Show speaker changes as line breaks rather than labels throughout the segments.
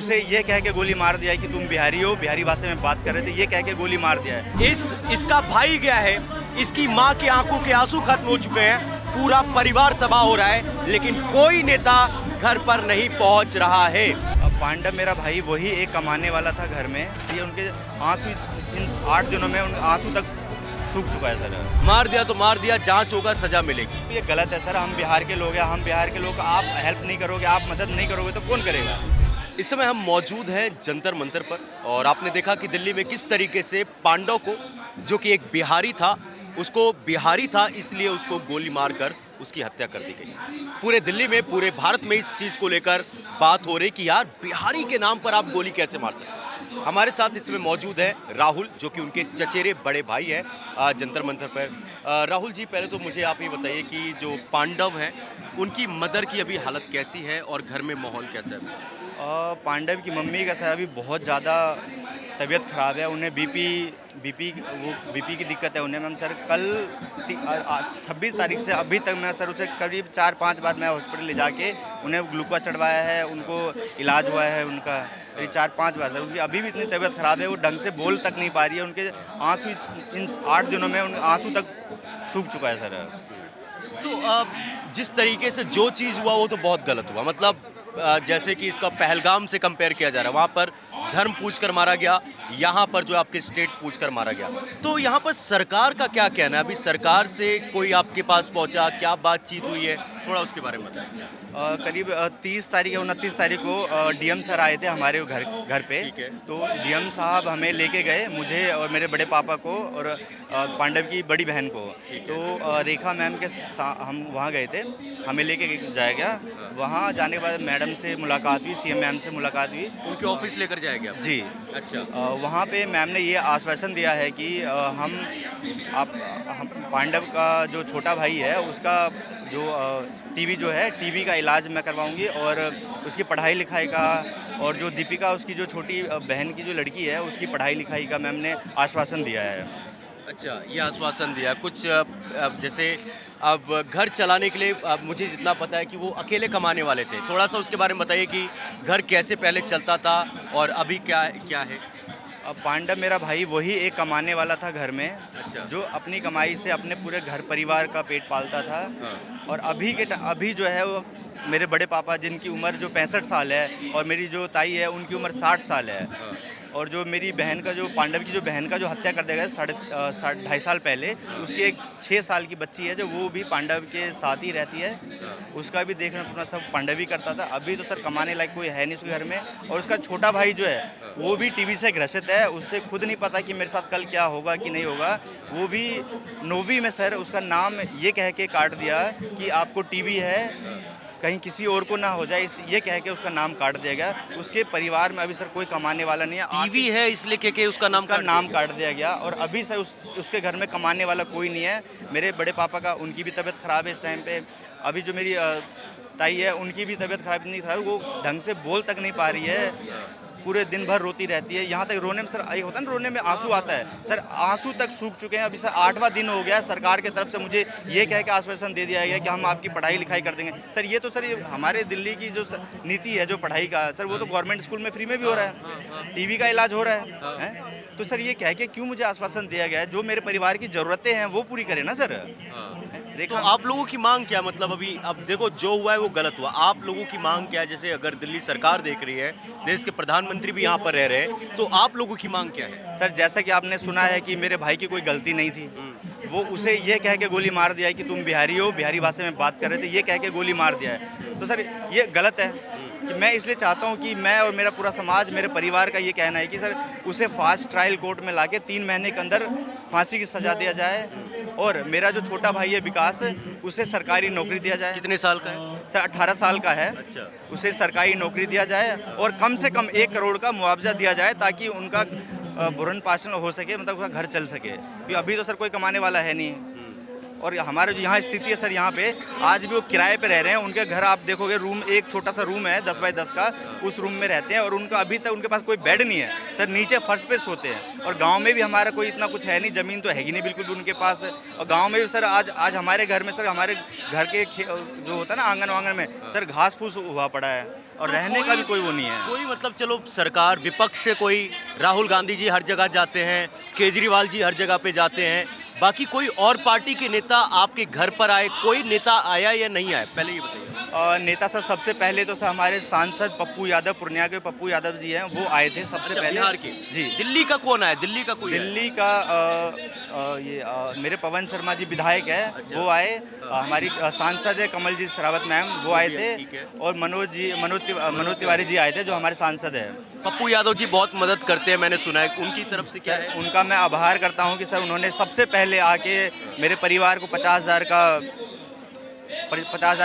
उसे ये कह के गोली मार दिया है कि तुम बिहारी हो, बिहारी भाषा में बात कर रहे थे, ये कह के गोली मार दिया है।
इसका भाई गया है, इसकी माँ की आंखों के आंसू खत्म हो चुके हैं, पूरा परिवार तबाह हो रहा है, लेकिन कोई नेता घर पर नहीं पहुंच रहा है।
अब पांडव मेरा भाई वही एक कमाने वाला था घर में, ये उनके आंसू इन 8 दिनों में उन आंसू तक सूख चुका है सर।
मार दिया तो मार दिया, जांच होगा, सजा मिलेगी।
ये गलत है सर, हम बिहार के लोग हैं, हम बिहार के लोग, आप हेल्प नहीं करोगे, आप मदद नहीं करोगे तो कौन करेगा।
इस समय हम मौजूद हैं जंतर मंतर पर, और आपने देखा कि दिल्ली में किस तरीके से पांडव को, जो कि एक बिहारी था, उसको बिहारी था इसलिए उसको गोली मारकर उसकी हत्या कर दी गई। पूरे दिल्ली में, पूरे भारत में इस चीज़ को लेकर बात हो रही कि यार बिहारी के नाम पर आप गोली कैसे मार सकते हैं। हमारे साथ इसमें मौजूद है राहुल, जो कि उनके चचेरे बड़े भाई हैं जंतर मंतर पर। राहुल जी, पहले तो मुझे आप ये बताइए कि जो पांडव हैं उनकी मदर की अभी हालत कैसी है और घर में माहौल कैसा है?
पांडव की मम्मी का सर अभी बहुत ज़्यादा तबीयत ख़राब है, उन्हें बीपी की दिक्कत है उन्हें। मैम सर कल 26 तारीख से अभी तक मैं सर उसे करीब 4-5 बार मैं हॉस्पिटल ले जाके उन्हें ग्लूकोज चढ़वाया है, उनको इलाज हुआ है उनका करीब 4-5 बार सर। उनकी अभी भी इतनी तबीयत ख़राब है, वो ढंग से बोल तक नहीं पा रही है, उनके आंसू इन 8 दिनों में उन आंसू तक सूख चुका है सर।
तो जिस तरीके से जो चीज़ हुआ वो तो बहुत गलत हुआ, मतलब जैसे कि इसका पहलगाम से कंपेयर किया जा रहा है, वहाँ पर धर्म पूछ कर मारा गया, यहाँ पर जो आपके स्टेट पूछ कर मारा गया। तो यहाँ पर सरकार का क्या कहना है? अभी सरकार से कोई आपके पास पहुँचा, क्या बातचीत हुई है, थोड़ा उसके बारे में बताएं।
करीब 30 तारीख या 29 तारीख को डीएम सर आए थे हमारे घर पे। तो डीएम साहब हमें लेके गए, मुझे और मेरे बड़े पापा को और पांडव की बड़ी बहन को। तो रेखा मैम के हम वहाँ गए थे, हमें लेके जाया गया। वहाँ जाने के बाद मैडम से मुलाकात हुई, सीएम मैम से मुलाकात हुई,
उनके ऑफिस लेकर जाया गया
जी।
अच्छा।
वहाँ पे मैम ने ये आश्वासन दिया है कि हम पांडव का जो छोटा भाई है उसका जो टीबी जो है, टीबी का इलाज मैं करवाऊंगी, और उसकी पढ़ाई लिखाई का, और जो दीपिका उसकी जो छोटी बहन की जो लड़की है उसकी पढ़ाई लिखाई का मैम ने आश्वासन दिया है।
अच्छा, ये आश्वासन दिया कुछ जैसे अब घर चलाने के लिए, अब मुझे जितना पता है कि वो अकेले कमाने वाले थे, थोड़ा सा उसके बारे में बताइए कि घर कैसे पहले चलता था और अभी क्या है?
पांडव मेरा भाई वही एक कमाने वाला था घर में।
अच्छा।
जो अपनी कमाई से अपने पूरे घर परिवार का पेट पालता था।
हाँ।
और अभी जो है वो मेरे बड़े पापा जिनकी उम्र जो 65 साल है, और मेरी जो ताई है उनकी उम्र 60 साल है।
हाँ।
और जो मेरी बहन का, जो पांडव की जो बहन का जो हत्या कर दिया गया 2.5 साल पहले, उसकी एक 6 साल की बच्ची है जो वो भी पांडव के साथ ही रहती है। उसका भी देखना पूरा सब पांडव ही करता था। अभी तो सर कमाने लायक कोई है नहीं उसके घर में। और उसका छोटा भाई जो है वो भी टीबी से ग्रसित है, उससे खुद नहीं पता कि मेरे साथ कल क्या होगा कि नहीं होगा। वो भी 9वीं में सर उसका नाम ये कह के काट दिया कि आपको टीबी है, कहीं किसी और को ना हो जाए, ये कह के उसका नाम काट दिया गया। उसके परिवार में अभी सर कोई कमाने वाला नहीं है।
टीवी है इसलिए के उसका नाम
काट दिया गया। और अभी सर उसके घर में कमाने वाला कोई नहीं है। मेरे बड़े पापा का, उनकी भी तबीयत ख़राब है इस टाइम पे। अभी जो मेरी ताई है उनकी भी तबीयत ख़राब, नहीं खराब, वो ढंग से बोल तक नहीं पा रही है, पूरे दिन भर रोती रहती है। यहाँ तक रोने में सर ये होता है ना, रोने में आंसू आता है सर, आंसू तक सूख चुके हैं। अभी सर 8वां दिन हो गया, सरकार की तरफ से मुझे ये कह के आश्वासन दे दिया गया कि हम आपकी पढ़ाई लिखाई कर देंगे। सर ये तो सर ये हमारे दिल्ली की जो नीति है जो पढ़ाई का, सर वो तो गवर्नमेंट स्कूल में फ्री में भी हो रहा है, टीबी का इलाज हो रहा है। तो सर ये कह के क्यों मुझे आश्वासन दिया गया है? जो मेरे परिवार की ज़रूरतें हैं वो पूरी करे ना सर।
तो आप लोगों की मांग क्या, मतलब अभी अब देखो जो हुआ है वो गलत हुआ, आप लोगों की मांग क्या है? जैसे अगर दिल्ली सरकार देख रही है, देश के प्रधानमंत्री भी यहाँ पर रह रहे हैं, तो आप लोगों की मांग क्या है?
सर जैसा कि आपने सुना है कि मेरे भाई की कोई गलती नहीं थी, वो उसे ये कह के गोली मार दिया है कि तुम बिहारी हो, बिहारी भाषा में बात कर रहे थे, ये कह के गोली मार दिया है। तो सर ये गलत है कि मैं इसलिए चाहता हूँ कि मैं और मेरा पूरा समाज, मेरे परिवार का ये कहना है कि सर उसे फास्ट ट्रायल कोर्ट में लाके 3 महीने के अंदर फांसी की सज़ा दिया जाए। और मेरा जो छोटा भाई है विकास, उसे सरकारी नौकरी दिया जाए।
कितने साल का है?
सर 18 साल का है।
अच्छा।
उसे सरकारी नौकरी दिया जाए और कम से कम 1 करोड़ का मुआवजा दिया जाए ताकि उनका भरण पोषण हो सके, मतलब उसका घर चल सके, क्योंकि अभी तो सर कोई कमाने वाला है नहीं। और हमारा जो यहाँ स्थिति है सर, यहाँ पे आज भी वो किराए पे रह रहे हैं। उनके घर आप देखोगे, रूम एक छोटा सा रूम है 10 बाय 10 का, उस रूम में रहते हैं और उनका अभी तक उनके पास कोई बेड नहीं है सर, नीचे फर्श पे सोते हैं। और गांव में भी हमारा कोई इतना कुछ है नहीं, ज़मीन तो है ही नहीं बिल्कुल भी उनके पास। और गांव में भी सर आज हमारे घर में सर, हमारे घर के जो होता है ना आंगन वांगन में सर, घास फूस हुआ पड़ा है और रहने का भी कोई वो नहीं है।
कोई मतलब चलो सरकार विपक्ष से कोई राहुल गांधी जी हर जगह जाते हैं, केजरीवाल जी हर जगह पे जाते हैं, बाकी कोई और पार्टी के नेता आपके घर पर आए, कोई नेता आया या नहीं आया, पहले ये बताइए।
नेता सर सबसे पहले तो सर हमारे सांसद पप्पू यादव, पूर्णिया के पप्पू यादव जी हैं, वो आए थे सबसे
अच्छा,
पहले।
बिहार के
जी।
दिल्ली का कौन आया, दिल्ली का कोई
दिल्ली का मेरे पवन शर्मा जी विधायक है,
अच्छा।
वो आए। हमारी सांसद है कमलजीत शेरावत मैम, वो आए
ठीक
थे।
है।
और मनोज तिवारी जी आए थे, जो हमारे सांसद है।
पप्पू यादव जी बहुत मदद करते हैं, मैंने सुना है, उनकी तरफ से क्या है?
उनका मैं आभार करता हूं कि सर उन्होंने सबसे पहले आके मेरे परिवार को 50,000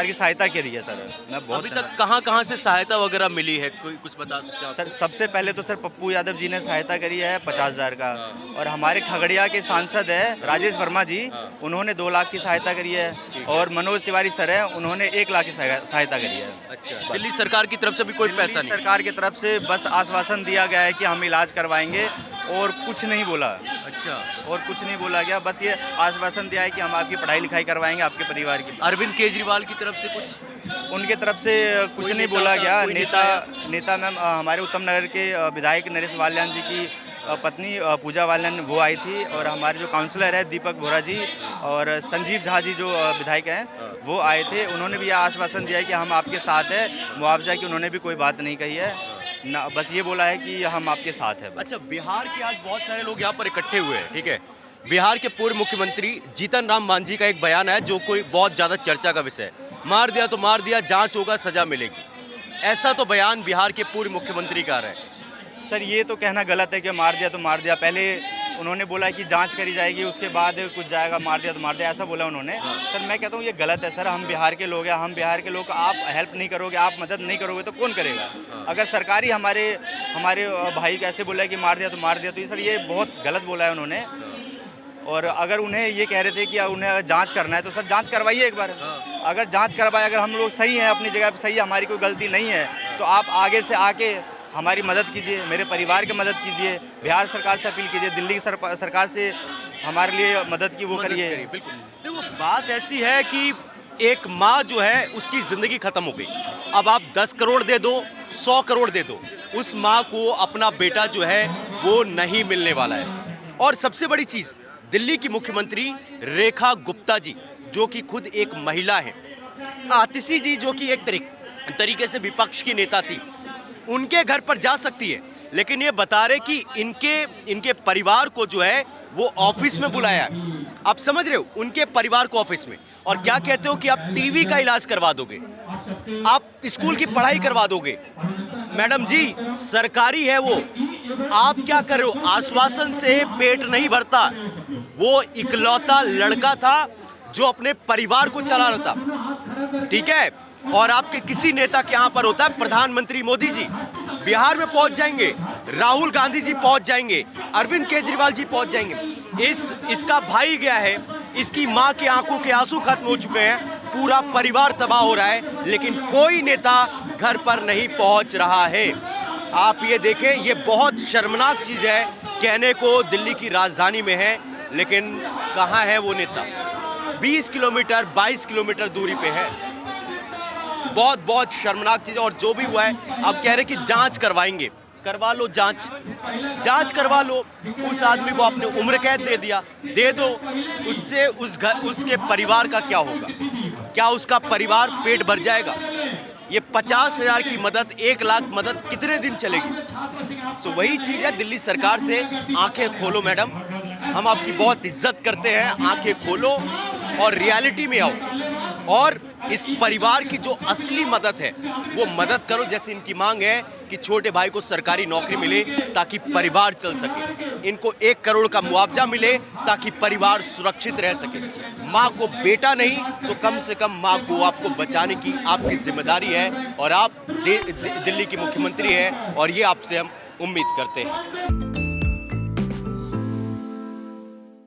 की सहायता करी है सर। मैं बहुत
अभी तक कहाँ से सहायता वगैरह मिली है, कोई कुछ बता सकते हैं?
सर सबसे पहले तो सर पप्पू यादव जी ने सहायता करी है 50,000 का। और हमारे खगड़िया के सांसद है राजेश वर्मा जी, उन्होंने 2 लाख की सहायता करी है। और मनोज तिवारी सर है, उन्होंने 1 लाख की सहायता करी है।
अच्छा, दिल्ली सरकार की तरफ से भी कोई पैसा नहीं?
सरकार की तरफ से बस आश्वासन दिया गया है कि हम इलाज करवाएंगे, और कुछ नहीं बोला।
अच्छा,
और कुछ नहीं बोला गया, बस ये आश्वासन दिया है कि हम आपकी पढ़ाई लिखाई करवाएंगे, आपके परिवार की।
अरविंद केजरीवाल की तरफ से कुछ?
उनके तरफ से कुछ नहीं बोला गया। नेता मैम हमारे उत्तम नगर के विधायक नरेश वाल्यान जी की पत्नी पूजा वाल्यान, वो आई थी। और हमारे जो काउंसलर है दीपक बोरा जी और संजीव झा जी जो विधायक हैं, वो आए थे। उन्होंने भी यह आश्वासन दिया है कि हम आपके साथ हैं। मुआवजा की उन्होंने भी कोई बात नहीं कही है ना, बस ये बोला है कि हम आपके साथ हैं।
अच्छा, बिहार के आज बहुत सारे लोग यहाँ पर इकट्ठे हुए हैं, ठीक है। बिहार के पूर्व मुख्यमंत्री जीतन राम मांझी का एक बयान है जो कोई बहुत ज़्यादा चर्चा का विषय है। मार दिया तो मार दिया, जांच होगा सजा मिलेगी, ऐसा तो बयान बिहार के पूर्व मुख्यमंत्री का रहा है।
सर ये तो कहना गलत है कि मार दिया तो मार दिया। पहले उन्होंने बोला कि जांच करी जाएगी, उसके बाद कुछ जाएगा, मार दिया तो मार दिया, ऐसा बोला उन्होंने। सर मैं कहता हूँ ये गलत है सर। हम बिहार के लोग हैं, हम बिहार के लोग, आप हेल्प नहीं करोगे, आप मदद नहीं करोगे तो कौन करेगा? अगर सरकारी हमारे भाई को ऐसे बोला है कि मार दिया तो मार दिया, तो ये सर ये बहुत गलत बोला है उन्होंने। और अगर उन्हें ये कह रहे थे कि उन्हें जांच करना है तो सर जांच करवाइए एक बार। अगर जांच करवाए, अगर हम लोग सही हैं, अपनी जगह पे सही है, हमारी कोई गलती नहीं है, तो आप आगे से आके हमारी मदद कीजिए, मेरे परिवार की मदद कीजिए, बिहार सरकार से अपील कीजिए, दिल्ली की सरकार से हमारे लिए मदद की वो करिए।
बिल्कुल। देखो बात ऐसी है कि एक माँ जो है उसकी ज़िंदगी ख़त्म हो गई। अब आप 10 करोड़ दे दो, 100 करोड़ दे दो, उस माँ को अपना बेटा जो है वो नहीं मिलने वाला है। और सबसे बड़ी चीज़, दिल्ली की मुख्यमंत्री रेखा गुप्ता जी जो कि खुद एक महिला है, आतिशी जी जो कि एक तरीके से विपक्ष की नेता थी, उनके घर पर जा सकती है। लेकिन ये बता रहे कि इनके परिवार को जो है वो ऑफिस में बुलाया है। आप समझ रहे हो, उनके परिवार को ऑफिस में। और क्या कहते हो कि आप टीवी का इलाज करवा दोगे, आप स्कूल की पढ़ाई करवा दोगे। मैडम जी सरकारी है वो, आप क्या कर रहे हो? आश्वासन से पेट नहीं भरता। वो इकलौता लड़का था जो अपने परिवार को चला रहा था, ठीक है। और आपके किसी नेता के यहाँ पर होता है, प्रधानमंत्री मोदी जी बिहार में पहुंच जाएंगे, राहुल गांधी जी पहुंच जाएंगे, अरविंद केजरीवाल जी पहुंच जाएंगे। इसका भाई गया है, इसकी माँ की आंखों के आंसू खत्म हो चुके हैं, पूरा परिवार तबाह हो रहा है, लेकिन कोई नेता घर पर नहीं पहुंच रहा है। आप ये देखें, ये बहुत शर्मनाक चीज़ है। कहने को दिल्ली की राजधानी में है, लेकिन कहाँ है वो नेता? 20 किलोमीटर 22 किलोमीटर दूरी पे है। बहुत शर्मनाक चीज़ है। और जो भी हुआ है, अब कह रहे कि जांच करवाएंगे। करवा लो जांच करवा लो। उस आदमी को आपने उम्र कैद दे दिया, दे दो। उससे उसके परिवार का क्या होगा? क्या उसका परिवार पेट भर जाएगा? ये 50,000 की मदद, 1 लाख मदद कितने दिन चलेगी? तो वही चीज़ है, दिल्ली सरकार से आंखें खोलो मैडम, हम आपकी बहुत इज्जत करते हैं। आंखें खोलो और रियलिटी में आओ और इस परिवार की जो असली मदद है वो मदद करो। जैसे इनकी मांग है कि छोटे भाई को सरकारी नौकरी मिले ताकि परिवार चल सके, इनको 1 करोड़ का मुआवजा मिले ताकि परिवार सुरक्षित रह सके। माँ को बेटा नहीं तो कम से कम माँ को आपको बचाने की आपकी जिम्मेदारी है, और आप दिल्ली की मुख्यमंत्री हैं और ये आपसे हम उम्मीद करते हैं।